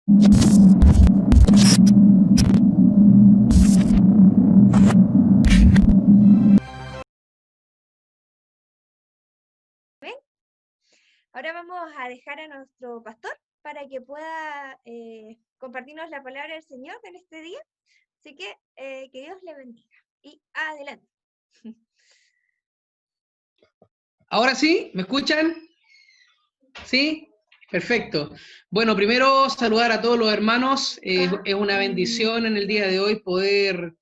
¿Ven? Ahora vamos a dejar a nuestro pastor para que pueda compartirnos la palabra del Señor en este día. Así que Dios le bendiga. Y adelante. ¿Ahora sí? ¿Me escuchan? ¿Sí? Perfecto. Bueno, primero saludar a todos los hermanos. Es una bendición en el día de hoy poder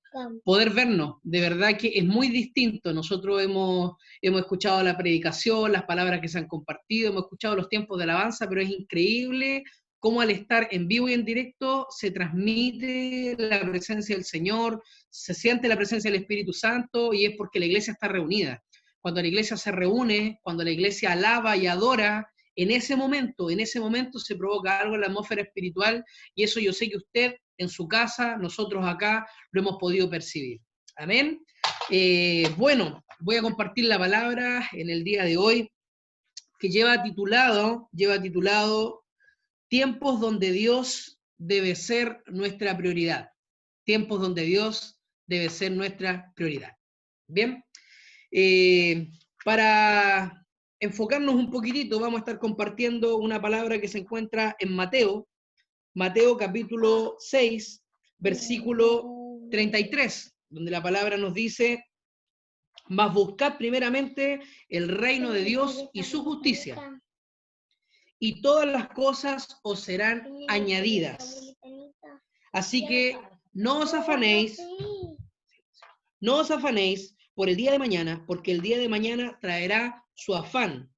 vernos. De verdad que es muy distinto. Nosotros hemos escuchado la predicación, las palabras que se han compartido, hemos escuchado los tiempos de alabanza, pero es increíble cómo al estar en vivo y en directo se transmite la presencia del Señor, se siente la presencia del Espíritu Santo, y es porque la iglesia está reunida. Cuando la iglesia se reúne, cuando la iglesia alaba y adora, en ese momento se provoca algo en la atmósfera espiritual, y eso yo sé que usted en su casa, nosotros acá, lo hemos podido percibir. Amén. Bueno, voy a compartir la palabra en el día de hoy, que lleva titulado Tiempos donde Dios debe ser nuestra prioridad. Tiempos donde Dios debe ser nuestra prioridad. Bien. Para enfocarnos un poquitito, vamos a estar compartiendo una palabra que se encuentra en Mateo capítulo 6, versículo 33, donde la palabra nos dice: mas buscad primeramente el reino de Dios y su justicia, y todas las cosas os serán añadidas. Así que no os afanéis por el día de mañana, porque el día de mañana traerá su afán.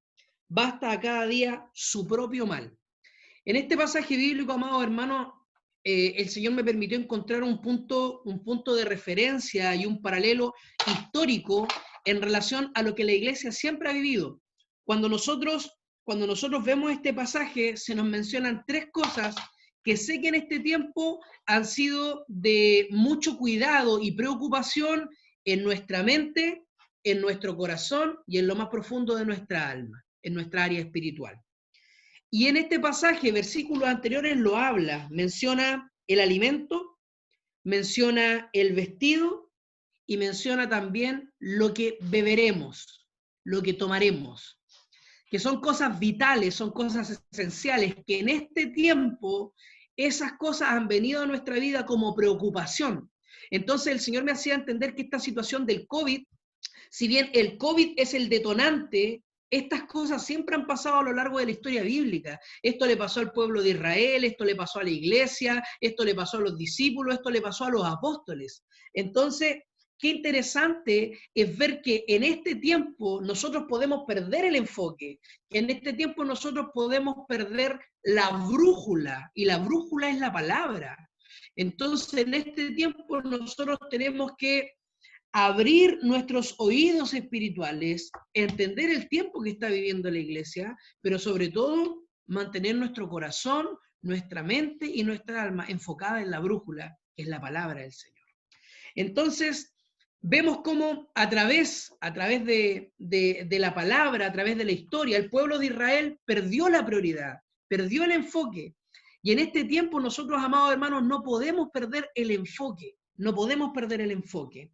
Basta a cada día su propio mal. En este pasaje bíblico, amados hermanos, el Señor me permitió encontrar un punto de referencia y un paralelo histórico en relación a lo que la iglesia siempre ha vivido. Cuando nosotros vemos este pasaje, se nos mencionan tres cosas que sé que en este tiempo han sido de mucho cuidado y preocupación en nuestra mente, en nuestro corazón y en lo más profundo de nuestra alma, en nuestra área espiritual. Y en este pasaje, versículos anteriores lo habla, menciona el alimento, menciona el vestido y menciona también lo que beberemos, lo que tomaremos, que son cosas vitales, son cosas esenciales, que en este tiempo esas cosas han venido a nuestra vida como preocupación. Entonces el Señor me hacía entender que esta situación del COVID, si bien el COVID es el detonante, estas cosas siempre han pasado a lo largo de la historia bíblica. Esto le pasó al pueblo de Israel, esto le pasó a la iglesia, esto le pasó a los discípulos, esto le pasó a los apóstoles. Entonces, qué interesante es ver que en este tiempo nosotros podemos perder el enfoque, que en este tiempo nosotros podemos perder la brújula, y la brújula es la palabra. Entonces, en este tiempo nosotros tenemos que abrir nuestros oídos espirituales, entender el tiempo que está viviendo la iglesia, pero sobre todo mantener nuestro corazón, nuestra mente y nuestra alma enfocada en la brújula, que es la palabra del Señor. Entonces, vemos cómo a través de la palabra, a través de la historia, el pueblo de Israel perdió la prioridad, perdió el enfoque. Y en este tiempo nosotros, amados hermanos, no podemos perder el enfoque, no podemos perder el enfoque.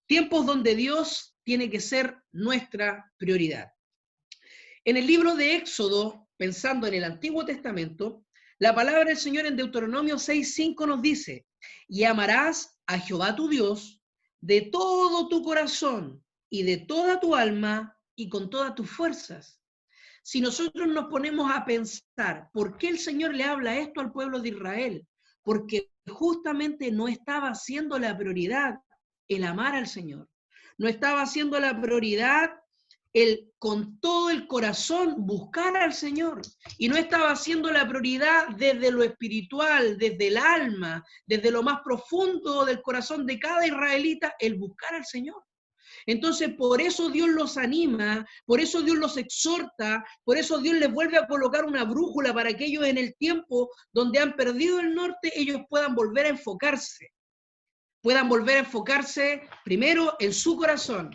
Tiempos donde Dios tiene que ser nuestra prioridad. En el libro de Éxodo, pensando en el Antiguo Testamento, la palabra del Señor en Deuteronomio 6:5 nos dice: y amarás a Jehová tu Dios de todo tu corazón y de toda tu alma y con todas tus fuerzas. Si nosotros nos ponemos a pensar, ¿por qué el Señor le habla esto al pueblo de Israel? Porque justamente no estaba siendo la prioridad el amar al Señor. No estaba siendo la prioridad el con todo el corazón buscar al Señor. Y no estaba siendo la prioridad desde lo espiritual, desde el alma, desde lo más profundo del corazón de cada israelita, el buscar al Señor. Entonces, por eso Dios los anima, por eso Dios los exhorta, por eso Dios les vuelve a colocar una brújula para que ellos en el tiempo donde han perdido el norte, ellos puedan volver a enfocarse. Puedan volver a enfocarse primero en su corazón,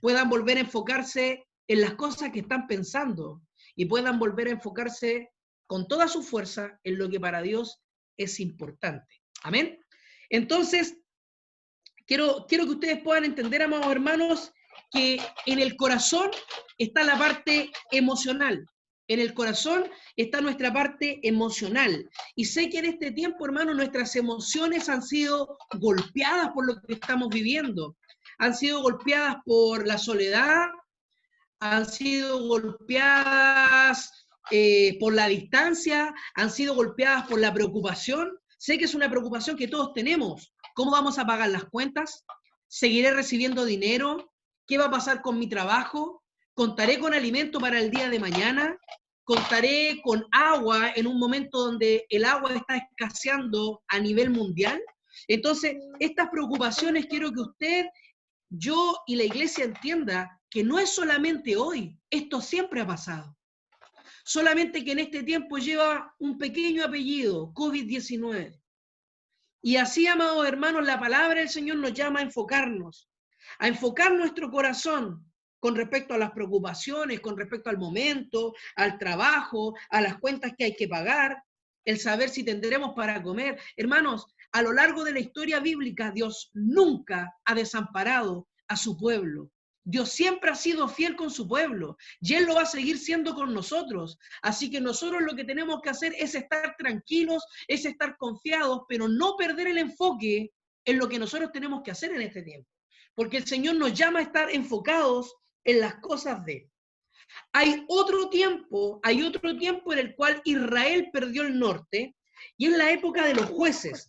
puedan volver a enfocarse en las cosas que están pensando y puedan volver a enfocarse con toda su fuerza en lo que para Dios es importante. Amén. Entonces, quiero que ustedes puedan entender, amados hermanos, que en el corazón está la parte emocional. En el corazón está nuestra parte emocional. Y sé que en este tiempo, hermanos, nuestras emociones han sido golpeadas por lo que estamos viviendo. Han sido golpeadas por la soledad, han sido golpeadas por la distancia, han sido golpeadas por la preocupación. Sé que es una preocupación que todos tenemos. ¿Cómo vamos a pagar las cuentas? ¿Seguiré recibiendo dinero? ¿Qué va a pasar con mi trabajo? ¿Contaré con alimento para el día de mañana? ¿Contaré con agua en un momento donde el agua está escaseando a nivel mundial? Entonces, estas preocupaciones quiero que usted, yo y la iglesia entienda que no es solamente hoy, esto siempre ha pasado. Solamente que en este tiempo lleva un pequeño apellido, COVID-19. Y así, amados hermanos, la palabra del Señor nos llama a enfocar nuestro corazón con respecto a las preocupaciones, con respecto al momento, al trabajo, a las cuentas que hay que pagar, el saber si tendremos para comer. Hermanos, a lo largo de la historia bíblica, Dios nunca ha desamparado a su pueblo. Dios siempre ha sido fiel con su pueblo y Él lo va a seguir siendo con nosotros. Así que nosotros lo que tenemos que hacer es estar tranquilos, es estar confiados, pero no perder el enfoque en lo que nosotros tenemos que hacer en este tiempo. Porque el Señor nos llama a estar enfocados en las cosas de Él. Hay otro tiempo en el cual Israel perdió el norte y es la época de los jueces.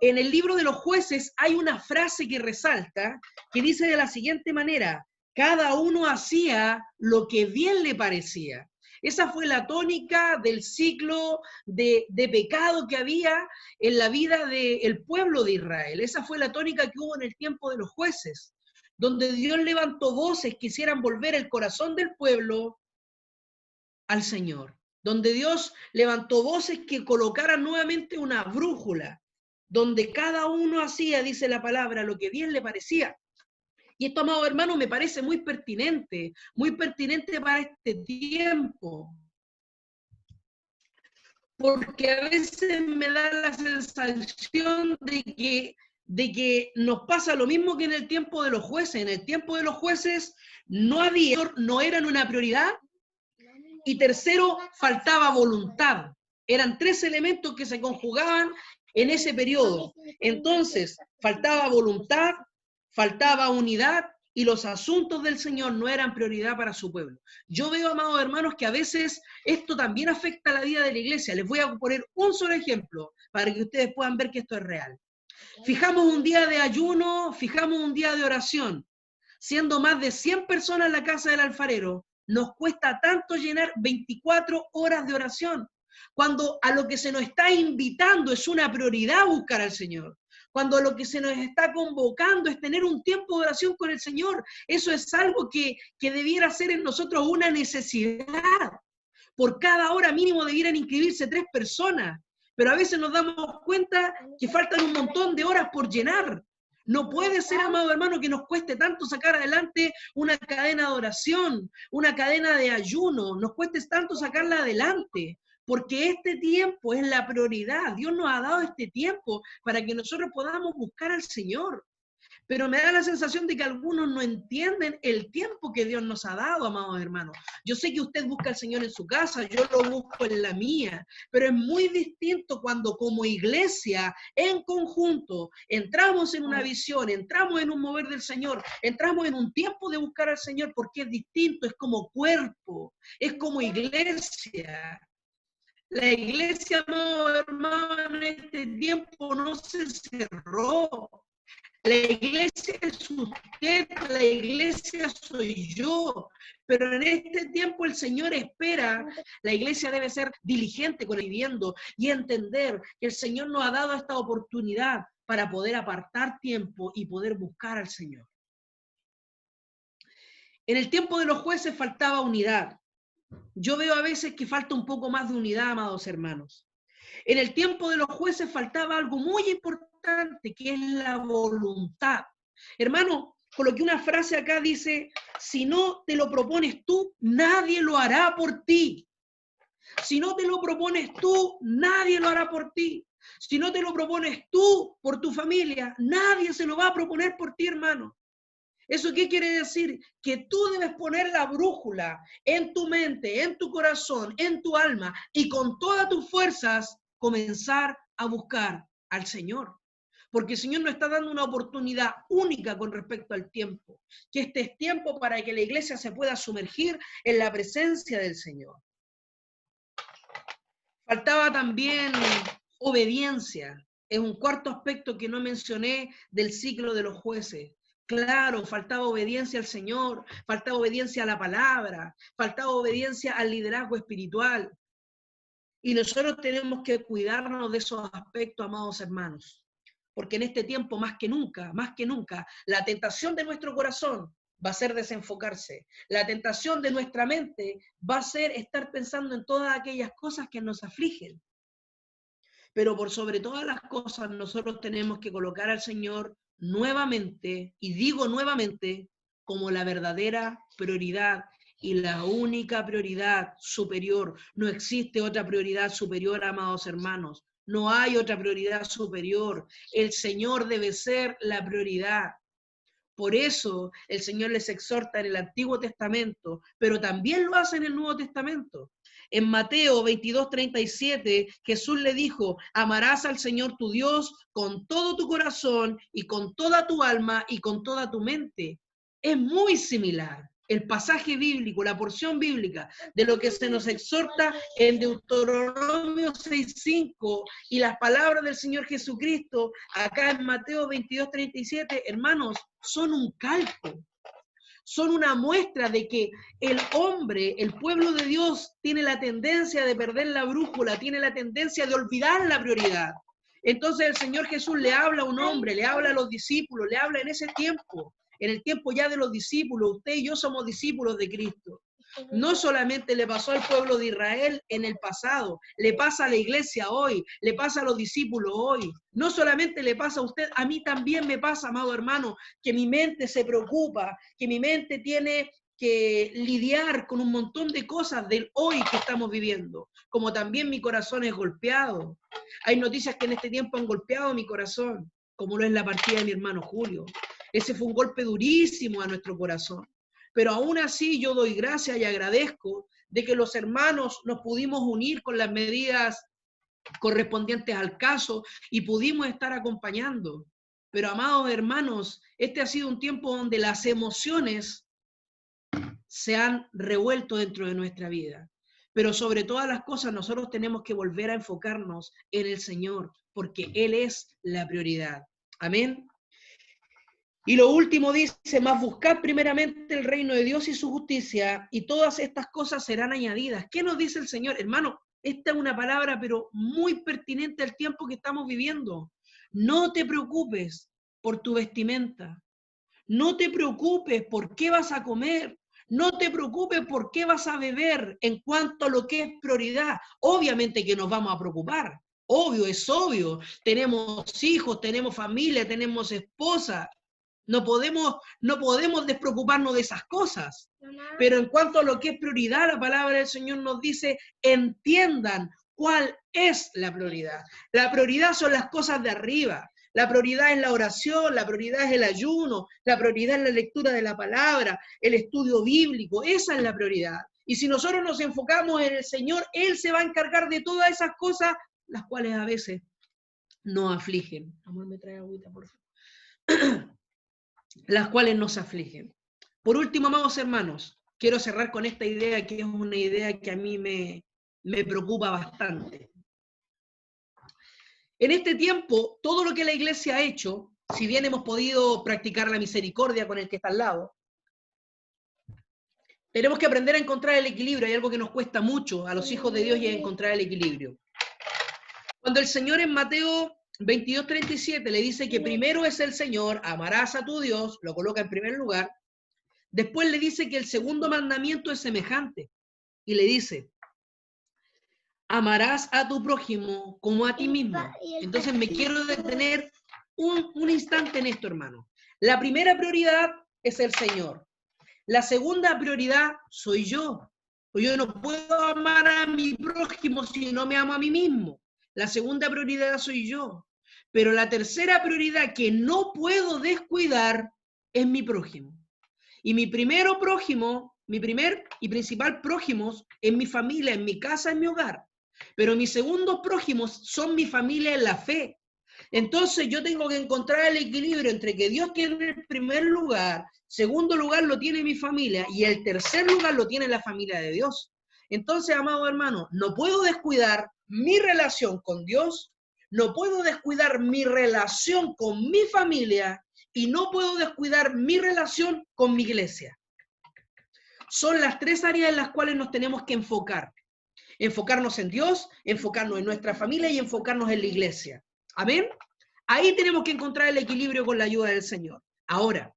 En el libro de los jueces hay una frase que resalta, que dice de la siguiente manera: cada uno hacía lo que bien le parecía. Esa fue la tónica del ciclo de pecado que había en la vida del pueblo de Israel. Esa fue la tónica que hubo en el tiempo de los jueces, donde Dios levantó voces que quisieran volver el corazón del pueblo al Señor, donde Dios levantó voces que colocaran nuevamente una brújula, donde cada uno hacía, dice la palabra, lo que bien le parecía. Y esto, amado hermano, me parece muy pertinente para este tiempo, porque a veces me da la sensación de que nos pasa lo mismo que en el tiempo de los jueces. En el tiempo de los jueces no eran una prioridad, y tercero, faltaba voluntad. Eran tres elementos que se conjugaban en ese periodo. Entonces, faltaba voluntad, faltaba unidad, y los asuntos del Señor no eran prioridad para su pueblo. Yo veo, amados hermanos, que a veces esto también afecta la vida de la iglesia. Les voy a poner un solo ejemplo para que ustedes puedan ver que esto es real. Fijamos un día de ayuno, fijamos un día de oración. Siendo más de 100 personas en la casa del alfarero, nos cuesta tanto llenar 24 horas de oración, cuando a lo que se nos está invitando es una prioridad buscar al Señor, cuando a lo que se nos está convocando es tener un tiempo de oración con el Señor. Eso es algo que debiera ser en nosotros una necesidad. Por cada hora mínimo debieran inscribirse 3 personas, pero a veces nos damos cuenta que faltan un montón de horas por llenar. No puede ser, amado hermano, que nos cueste tanto sacar adelante una cadena de oración, una cadena de ayuno, nos cueste tanto sacarla adelante, porque este tiempo es la prioridad. Dios nos ha dado este tiempo para que nosotros podamos buscar al Señor. Pero me da la sensación de que algunos no entienden el tiempo que Dios nos ha dado, amados hermanos. Yo sé que usted busca al Señor en su casa, yo lo busco en la mía, pero es muy distinto cuando como iglesia, en conjunto, entramos en una visión, entramos en un mover del Señor, entramos en un tiempo de buscar al Señor, porque es distinto, es como cuerpo, es como iglesia. La iglesia, amados hermanos, en este tiempo no se cerró. La iglesia es usted, la iglesia soy yo, pero en este tiempo el Señor espera, la iglesia debe ser diligente con el viviendo y entender que el Señor nos ha dado esta oportunidad para poder apartar tiempo y poder buscar al Señor. En el tiempo de los jueces faltaba unidad. Yo veo a veces que falta un poco más de unidad, amados hermanos. En el tiempo de los jueces faltaba algo muy importante, que es la voluntad. Hermano, coloqué una frase acá, dice: si no te lo propones tú, nadie lo hará por ti. Si no te lo propones tú, nadie lo hará por ti. Si no te lo propones tú por tu familia, nadie se lo va a proponer por ti, hermano. ¿Eso qué quiere decir? Que tú debes poner la brújula en tu mente, en tu corazón, en tu alma y con todas tus fuerzas comenzar a buscar al Señor. Porque el Señor nos está dando una oportunidad única con respecto al tiempo. Que este es tiempo para que la iglesia se pueda sumergir en la presencia del Señor. Faltaba también obediencia. Es un cuarto aspecto que no mencioné del ciclo de los jueces. Claro, faltaba obediencia al Señor, faltaba obediencia a la palabra, faltaba obediencia al liderazgo espiritual. Y nosotros tenemos que cuidarnos de esos aspectos, amados hermanos. Porque en este tiempo, más que nunca, la tentación de nuestro corazón va a ser desenfocarse. La tentación de nuestra mente va a ser estar pensando en todas aquellas cosas que nos afligen. Pero por sobre todas las cosas, nosotros tenemos que colocar al Señor nuevamente, y digo nuevamente, como la verdadera prioridad y la única prioridad superior. No existe otra prioridad superior, amados hermanos. No hay otra prioridad superior. El Señor debe ser la prioridad. Por eso el Señor les exhorta en el Antiguo Testamento, pero también lo hace en el Nuevo Testamento. En Mateo 22:37, Jesús le dijo, amarás al Señor tu Dios con todo tu corazón y con toda tu alma y con toda tu mente. Es muy similar el pasaje bíblico, la porción bíblica de lo que se nos exhorta en Deuteronomio 6:5 y las palabras del Señor Jesucristo acá en Mateo 22:37, hermanos, son un calco. Son una muestra de que el hombre, el pueblo de Dios, tiene la tendencia de perder la brújula, tiene la tendencia de olvidar la prioridad. Entonces el Señor Jesús le habla a un hombre, le habla a los discípulos, le habla en ese tiempo, en el tiempo ya de los discípulos. Usted y yo somos discípulos de Cristo. No solamente le pasó al pueblo de Israel en el pasado, le pasa a la iglesia hoy, le pasa a los discípulos hoy. No solamente le pasa a usted, a mí también me pasa, amado hermano, que mi mente se preocupa, que mi mente tiene que lidiar con un montón de cosas del hoy que estamos viviendo, como también mi corazón es golpeado. Hay noticias que en este tiempo han golpeado mi corazón, como lo es la partida de mi hermano Julio. Ese fue un golpe durísimo a nuestro corazón. Pero aún así yo doy gracias y agradezco de que los hermanos nos pudimos unir con las medidas correspondientes al caso y pudimos estar acompañando. Pero amados hermanos, este ha sido un tiempo donde las emociones se han revuelto dentro de nuestra vida. Pero sobre todas las cosas nosotros tenemos que volver a enfocarnos en el Señor, porque Él es la prioridad. Amén. Y lo último dice, más buscad primeramente el reino de Dios y su justicia, y todas estas cosas serán añadidas. ¿Qué nos dice el Señor? Hermano, esta es una palabra, pero muy pertinente al tiempo que estamos viviendo. No te preocupes por tu vestimenta. No te preocupes por qué vas a comer. No te preocupes por qué vas a beber en cuanto a lo que es prioridad. Obviamente que nos vamos a preocupar. Obvio, es obvio. Tenemos hijos, tenemos familia, tenemos esposa. No podemos despreocuparnos de esas cosas. Pero en cuanto a lo que es prioridad, la palabra del Señor nos dice, entiendan cuál es la prioridad. La prioridad son las cosas de arriba. La prioridad es la oración, la prioridad es el ayuno, la prioridad es la lectura de la palabra, el estudio bíblico. Esa es la prioridad. Y si nosotros nos enfocamos en el Señor, Él se va a encargar de todas esas cosas, las cuales a veces nos afligen. Amor, me trae agüita, por favor. Las cuales nos afligen. Por último, amados hermanos, quiero cerrar con esta idea que es una idea que a mí me preocupa bastante. En este tiempo, todo lo que la iglesia ha hecho, si bien hemos podido practicar la misericordia con el que está al lado, tenemos que aprender a encontrar el equilibrio. Hay algo que nos cuesta mucho a los hijos de Dios y es encontrar el equilibrio. Cuando el Señor en Mateo 22:37 le dice que primero es el Señor, amarás a tu Dios, lo coloca en primer lugar. Después le dice que el segundo mandamiento es semejante y le dice, amarás a tu prójimo como a ti mismo. Entonces me quiero detener un instante en esto, hermano. La primera prioridad es el Señor. La segunda prioridad soy yo. Pues yo no puedo amar a mi prójimo si no me amo a mí mismo. La segunda prioridad soy yo. Pero la tercera prioridad que no puedo descuidar es mi prójimo. Y mi primero prójimo, mi primer y principal prójimo es mi familia, en mi casa, en mi hogar. Pero mis segundos prójimos son mi familia en la fe. Entonces yo tengo que encontrar el equilibrio entre que Dios tiene el primer lugar, segundo lugar lo tiene mi familia y el tercer lugar lo tiene la familia de Dios. Entonces, amado hermano, no puedo descuidar mi relación con Dios, no puedo descuidar mi relación con mi familia y no puedo descuidar mi relación con mi iglesia. Son las tres áreas en las cuales nos tenemos que enfocar. Enfocarnos en Dios, enfocarnos en nuestra familia y enfocarnos en la iglesia. ¿Amén? Ahí tenemos que encontrar el equilibrio con la ayuda del Señor. Ahora,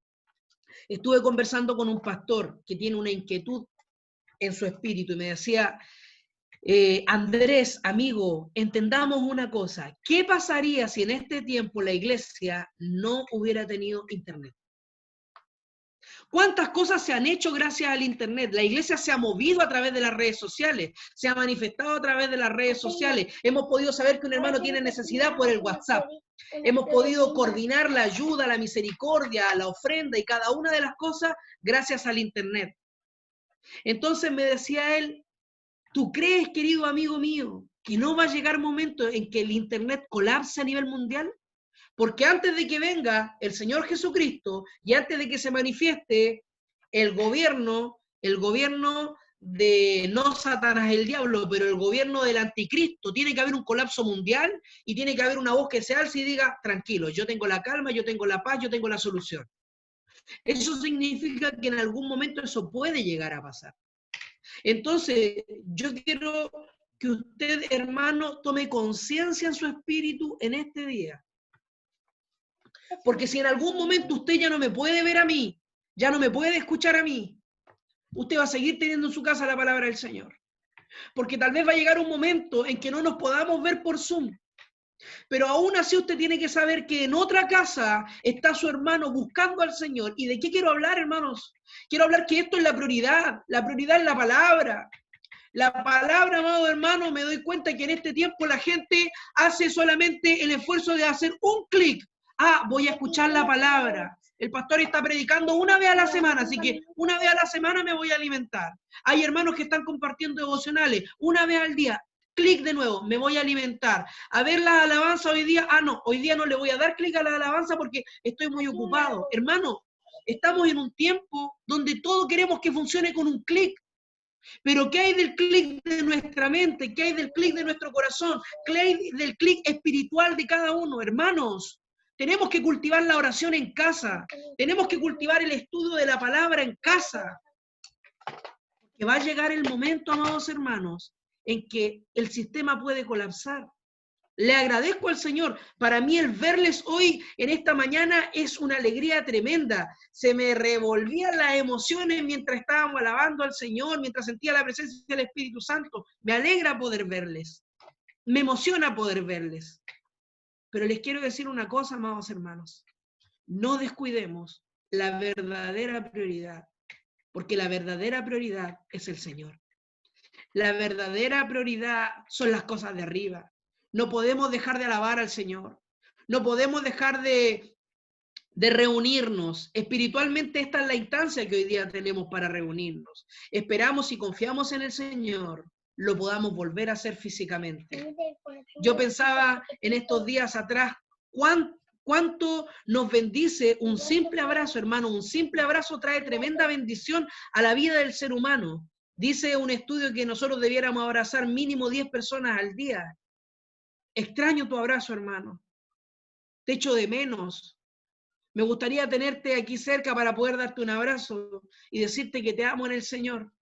estuve conversando con un pastor que tiene una inquietud en su espíritu y me decía, Andrés, amigo, entendamos una cosa. ¿Qué pasaría si en este tiempo la iglesia no hubiera tenido internet? ¿Cuántas cosas se han hecho gracias al internet? La iglesia se ha movido a través de las redes sociales, se ha manifestado a través de las redes sociales. Hemos podido saber que un hermano tiene necesidad por el WhatsApp. Hemos podido coordinar la ayuda, la misericordia, la ofrenda y cada una de las cosas gracias al internet. Entonces me decía él, ¿tú crees, querido amigo mío, que no va a llegar momento en que el internet colapse a nivel mundial? Porque antes de que venga el Señor Jesucristo y antes de que se manifieste el gobierno de no Satanás, el diablo, pero el gobierno del anticristo, tiene que haber un colapso mundial y tiene que haber una voz que se alce y diga, tranquilo, yo tengo la calma, yo tengo la paz, yo tengo la solución. Eso significa que en algún momento eso puede llegar a pasar. Entonces, yo quiero que usted, hermano, tome conciencia en su espíritu en este día. Porque si en algún momento usted ya no me puede ver a mí, ya no me puede escuchar a mí, usted va a seguir teniendo en su casa la palabra del Señor. Porque tal vez va a llegar un momento en que no nos podamos ver por Zoom. Pero aún así usted tiene que saber que en otra casa está su hermano buscando al Señor. ¿Y de qué quiero hablar, hermanos? Quiero hablar que esto es la prioridad es la palabra. La palabra, amado hermano, me doy cuenta que en este tiempo la gente hace solamente el esfuerzo de hacer un clic. Ah, voy a escuchar la palabra. El pastor está predicando una vez a la semana, así que una vez a la semana me voy a alimentar. Hay hermanos que están compartiendo devocionales una vez al día. Clic de nuevo, me voy a alimentar. A ver la alabanza hoy día. Ah, no, hoy día no le voy a dar clic a la alabanza porque estoy muy ocupado. Hermano, estamos en un tiempo donde todo queremos que funcione con un clic. Pero ¿qué hay del clic de nuestra mente? ¿Qué hay del clic de nuestro corazón? ¿Qué hay del clic espiritual de cada uno? Hermanos, tenemos que cultivar la oración en casa. Tenemos que cultivar el estudio de la palabra en casa. Que va a llegar el momento, amados hermanos, en que el sistema puede colapsar. Le agradezco al Señor. Para mí el verles hoy, en esta mañana, es una alegría tremenda. Se me revolvían las emociones mientras estábamos alabando al Señor, mientras sentía la presencia del Espíritu Santo. Me alegra poder verles. Me emociona poder verles. Pero les quiero decir una cosa, amados hermanos. No descuidemos la verdadera prioridad, porque la verdadera prioridad es el Señor. La verdadera prioridad son las cosas de arriba. No podemos dejar de alabar al Señor. No podemos dejar de reunirnos. Espiritualmente esta es la instancia que hoy día tenemos para reunirnos. Esperamos y confiamos en el Señor, lo podamos volver a hacer físicamente. Yo pensaba en estos días atrás, cuánto nos bendice un simple abrazo, hermano. Un simple abrazo trae tremenda bendición a la vida del ser humano. Dice un estudio que nosotros debiéramos abrazar mínimo 10 personas al día. Extraño tu abrazo, hermano. Te echo de menos. Me gustaría tenerte aquí cerca para poder darte un abrazo y decirte que te amo en el Señor.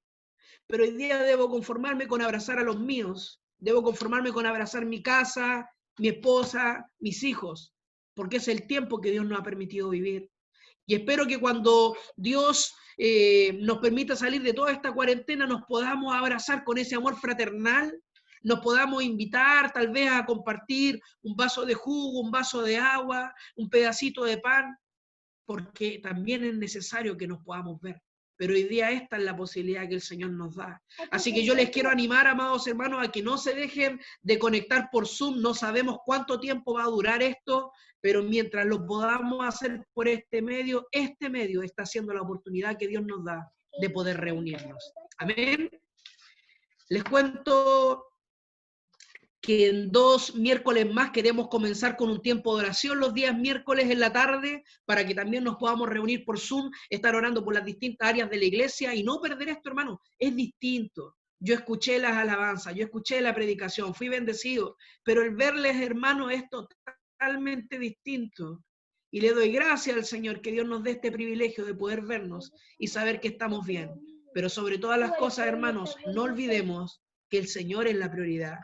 Pero hoy día debo conformarme con abrazar a los míos. Debo conformarme con abrazar mi casa, mi esposa, mis hijos, porque es el tiempo que Dios nos ha permitido vivir. Y espero que cuando Dios nos permita salir de toda esta cuarentena, nos podamos abrazar con ese amor fraternal, nos podamos invitar tal vez a compartir un vaso de jugo, un vaso de agua, un pedacito de pan, porque también es necesario que nos podamos ver. pero hoy día esta es la posibilidad que el Señor nos da. Así que yo les quiero animar, amados hermanos, a que no se dejen de conectar por Zoom. No sabemos cuánto tiempo va a durar esto, pero mientras lo podamos hacer por este medio está siendo la oportunidad que Dios nos da de poder reunirnos. Amén. Les cuento que en 2 miércoles más queremos comenzar con un tiempo de oración los días miércoles en la tarde, para que también nos podamos reunir por Zoom, estar orando por las distintas áreas de la iglesia y no perder esto, hermano. Es distinto. Yo escuché las alabanzas, yo escuché la predicación, fui bendecido, pero el verles, hermano, es totalmente distinto. Y le doy gracias al Señor que Dios nos dé este privilegio de poder vernos y saber que estamos bien. Pero sobre todas las cosas, hermanos, no olvidemos que el Señor es la prioridad.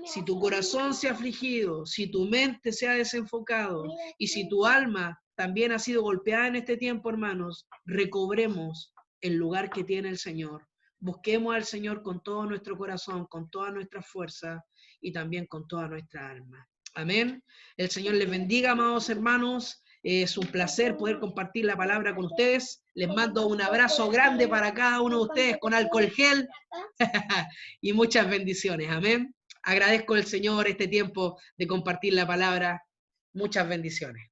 Si tu corazón se ha afligido, si tu mente se ha desenfocado y si tu alma también ha sido golpeada en este tiempo, hermanos, recobremos el lugar que tiene el Señor. Busquemos al Señor con todo nuestro corazón, con toda nuestra fuerza y también con toda nuestra alma. Amén. El Señor les bendiga, amados hermanos. Es un placer poder compartir la palabra con ustedes. Les mando un abrazo grande para cada uno de ustedes con alcohol gel y muchas bendiciones. Amén. Agradezco al Señor este tiempo de compartir la palabra. Muchas bendiciones.